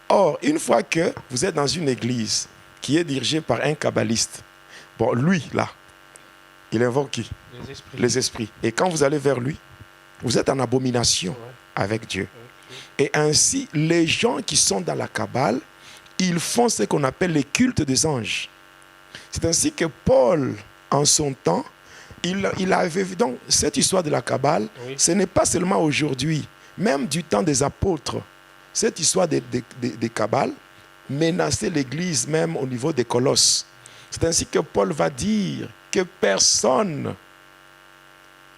Or, une fois que vous êtes dans une église qui est dirigée par un kabbaliste, bon, lui, là, il invoque qui? Les esprits. Les esprits. Et quand vous allez vers lui, vous êtes en abomination avec Dieu. Et ainsi, les gens qui sont dans la Kabbale, ils font ce qu'on appelle les cultes des anges. C'est ainsi que Paul, en son temps, il avait vu. Donc, cette histoire de la Kabbale, ce n'est pas seulement aujourd'hui, même du temps des apôtres. Cette histoire des Kabbales menaçait l'Église même au niveau des colosses. C'est ainsi que Paul va dire que personne,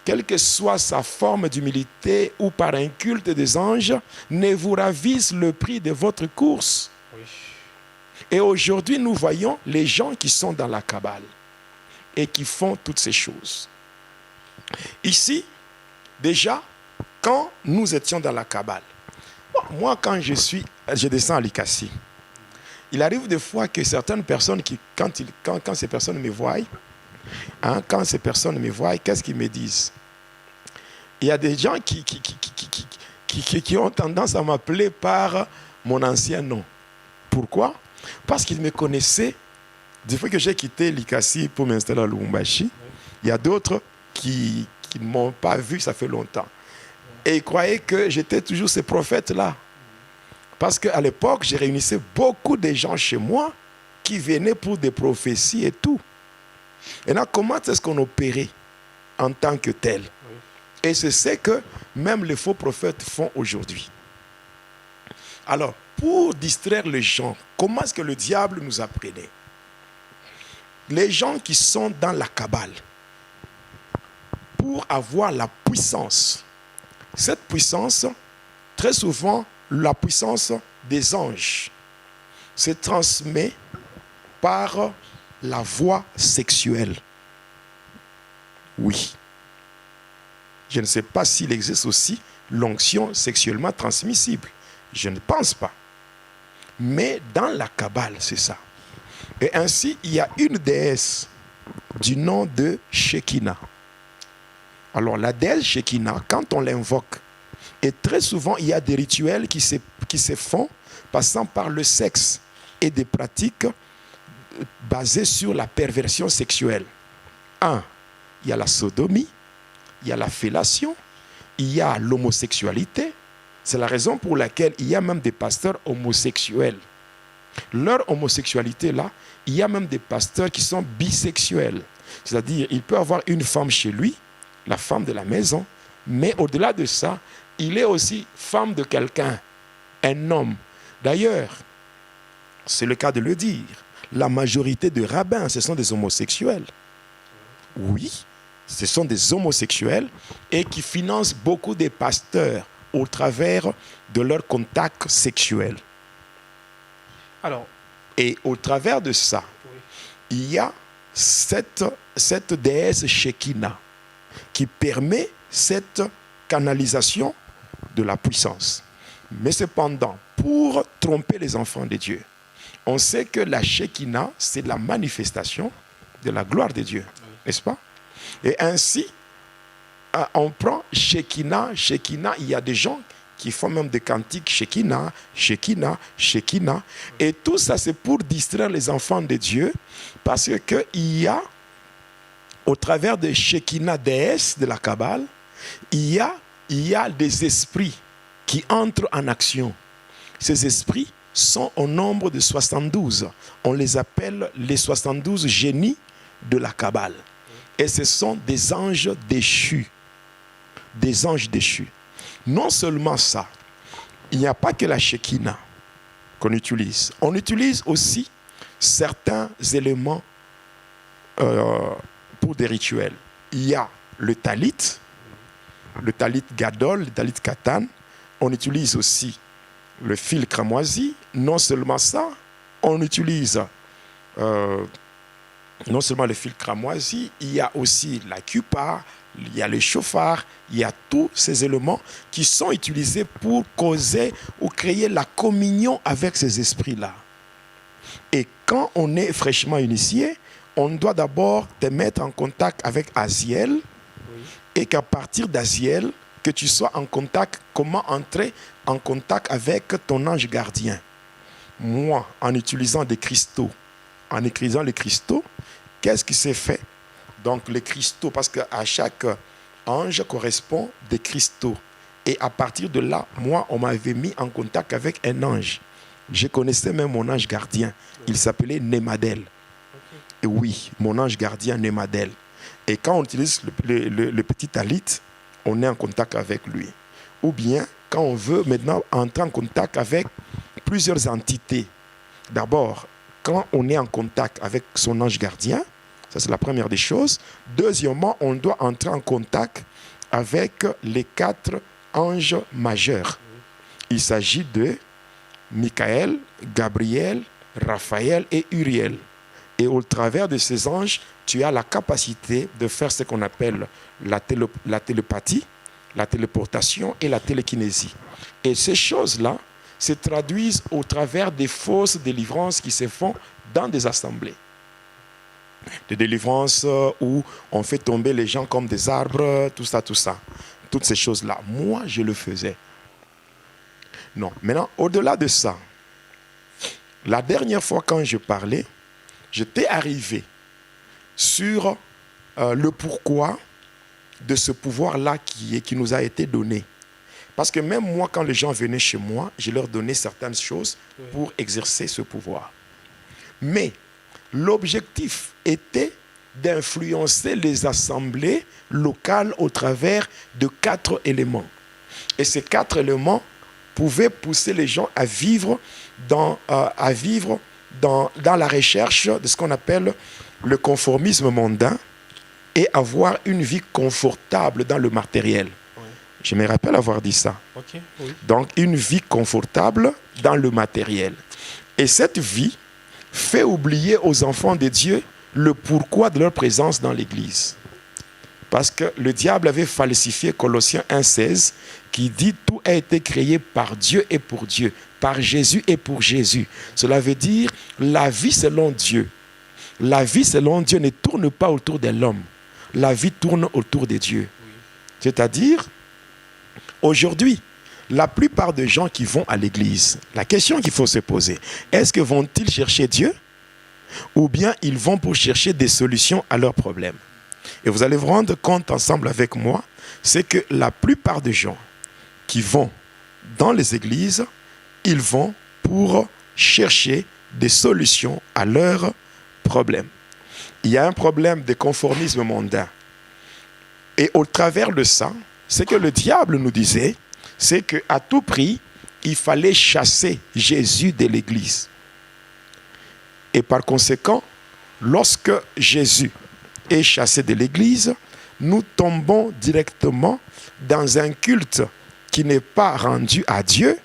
quelle que soit sa forme d'humilité ou par un culte des anges, ne vous ravisse le prix de votre course. Oui. Et aujourd'hui, nous voyons les gens qui sont dans la Kabbale et qui font toutes ces choses. Ici, déjà, quand nous étions dans la Kabbale, moi, quand je descends à Likassi, il arrive des fois que certaines personnes, quand ces personnes me voient, qu'est-ce qu'ils me disent? Il y a des gens qui ont tendance à m'appeler par mon ancien nom. Pourquoi? Parce qu'ils me connaissaient depuis que j'ai quitté Likassi pour m'installer à Lubumbashi. Il y a d'autres qui ne m'ont pas vu, ça fait longtemps. Et ils croyaient que j'étais toujours ce prophète-là. Parce qu'à l'époque, je réunissais beaucoup de gens chez moi qui venaient pour des prophéties et tout. Et là, comment est-ce qu'on opérait en tant que tel? Et c'est ce que même les faux prophètes font aujourd'hui. Alors, pour distraire les gens, comment est-ce que le diable nous apprenait? Les gens qui sont dans la Kabbale, pour avoir la puissance, cette puissance, très souvent, la puissance des anges se transmet par la voie sexuelle. Oui. Je ne sais pas s'il existe aussi l'onction sexuellement transmissible. Je ne pense pas. Mais dans la Kabbale, c'est ça. Et ainsi, il y a une déesse du nom de Shekinah. Alors, la déesse Shekinah, quand on l'invoque, et très souvent, il y a des rituels qui se font passant par le sexe et des pratiques basées sur la perversion sexuelle. Il y a la sodomie, il y a la fellation, il y a l'homosexualité. C'est la raison pour laquelle il y a même des pasteurs homosexuels. Leur homosexualité-là, il y a même des pasteurs qui sont bisexuels. C'est-à-dire, il peut avoir une femme chez lui, la femme de la maison, mais au-delà de ça, il est aussi femme de quelqu'un, un homme. D'ailleurs, c'est le cas de le dire, la majorité des rabbins, ce sont des homosexuels. Oui, ce sont des homosexuels et qui financent beaucoup des pasteurs au travers de leurs contacts sexuels. Alors, et au travers de ça, il y a cette déesse Shekinah qui permet cette canalisation de la puissance. Mais cependant, pour tromper les enfants de Dieu, on sait que la Shekinah, c'est la manifestation de la gloire de Dieu, n'est-ce pas? Et ainsi, on prend Shekinah, il y a des gens qui font même des cantiques Shekinah. Et tout ça, c'est pour distraire les enfants de Dieu, parce qu'il y a, au travers de Shekinah déesse de la Kabbale, il y a des esprits qui entrent en action. Ces esprits sont au nombre de 72. On les appelle les 72 génies de la Kabbale. Et ce sont des anges déchus. Des anges déchus. Non seulement ça, il n'y a pas que la Shekinah qu'on utilise. On utilise aussi certains éléments pour des rituels. Il y a le talit gadol, le talit katan. On utilise aussi le fil cramoisi. Non seulement ça, on utilise non seulement le fil cramoisi, il y a aussi la kippa, il y a le chauffard, il y a tous ces éléments qui sont utilisés pour causer ou créer la communion avec ces esprits-là. Et quand on est fraîchement initié, on doit d'abord te mettre en contact avec Aziel, et qu'à partir d'Aziel, que tu sois en contact, comment entrer en contact avec ton ange gardien. moi, en utilisant des cristaux, en écrivant les cristaux, qu'est-ce qui s'est fait? Donc les cristaux, parce qu'à chaque ange correspond des cristaux. Et à partir de là, moi, on m'avait mis en contact avec un ange. Je connaissais même mon ange gardien. Il s'appelait Némadel. Et oui, mon ange gardien Némadel. Et quand on utilise le petit talit, on est en contact avec lui. Ou bien, quand on veut maintenant entrer en contact avec plusieurs entités. D'abord, quand on est en contact avec son ange gardien, ça c'est la première des choses. Deuxièmement, on doit entrer en contact avec les 4 anges majeurs. Il s'agit de Michael, Gabriel, Raphaël et Uriel. Et au travers de ces anges, tu as la capacité de faire ce qu'on appelle la télépathie, la téléportation et la télékinésie. Et ces choses-là se traduisent au travers des fausses délivrances qui se font dans des assemblées. Des délivrances où on fait tomber les gens comme des arbres, tout ça, tout ça. Toutes ces choses-là. Moi, je le faisais. Non. Maintenant, au-delà de ça, la dernière fois quand je parlais, j'étais arrivé sur le pourquoi de ce pouvoir-là qui nous a été donné. Parce que même moi, quand les gens venaient chez moi, je leur donnais certaines choses pour exercer ce pouvoir. Mais l'objectif était d'influencer les assemblées locales au travers de 4 éléments. Et ces 4 éléments pouvaient pousser les gens à vivre dans la recherche de ce qu'on appelle le conformisme mondain et avoir une vie confortable dans le matériel. Je me rappelle avoir dit ça. Okay, oui. Donc, une vie confortable dans le matériel. Et cette vie fait oublier aux enfants de Dieu le pourquoi de leur présence dans l'Église. Parce que le diable avait falsifié Colossiens 1,16 qui dit « Tout a été créé par Dieu et pour Dieu, par Jésus et pour Jésus ». Cela veut dire la vie selon Dieu. La vie selon Dieu ne tourne pas autour de l'homme. La vie tourne autour de Dieu. Oui. C'est-à-dire, aujourd'hui, la plupart des gens qui vont à l'église, la question qu'il faut se poser, est-ce que vont-ils chercher Dieu ou bien ils vont pour chercher des solutions à leurs problèmes? Et vous allez vous rendre compte ensemble avec moi, c'est que la plupart des gens qui vont dans les églises, ils vont pour chercher des solutions à leurs problèmes. Il y a un problème de conformisme mondain. Et au travers de ça, ce que le diable nous disait, c'est qu'à tout prix, il fallait chasser Jésus de l'église. Et par conséquent, lorsque Jésus est chassé de l'église, nous tombons directement dans un culte qui n'est pas rendu à Dieu,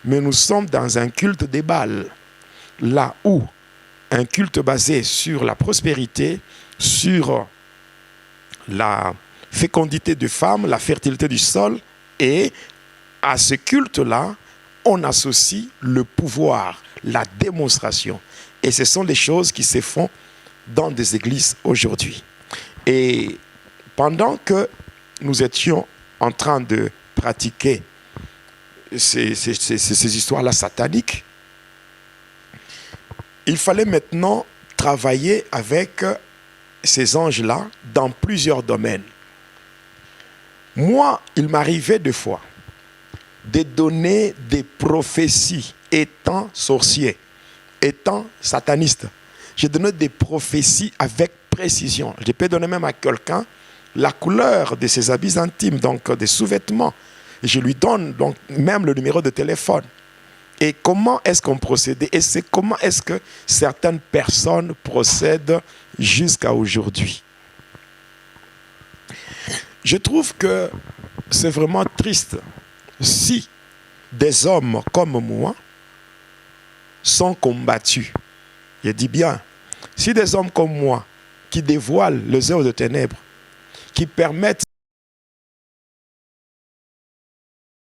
mais nous sommes dans un culte des Baals. Là où un culte basé sur la prospérité, sur la fécondité de femmes, la fertilité du sol, et à ce culte-là, on associe le pouvoir, la démonstration. Et ce sont des choses qui se font dans des églises aujourd'hui. Et pendant que nous étions en train de pratiquer ces histoires-là sataniques, il fallait maintenant travailler avec ces anges-là dans plusieurs domaines. Moi, il m'arrivait des fois de donner des prophéties étant sorcier, étant sataniste. Je donnais des prophéties avec précision. Je peux donner même à quelqu'un la couleur de ses habits intimes, donc des sous-vêtements. Je lui donne donc même le numéro de téléphone. Et comment est-ce qu'on procédait? Et c'est comment est-ce que certaines personnes procèdent jusqu'à aujourd'hui. Je trouve que c'est vraiment triste si des hommes comme moi sont combattus. Je dis bien, si des hommes comme moi qui dévoilent les œuvres de ténèbres, qui permettent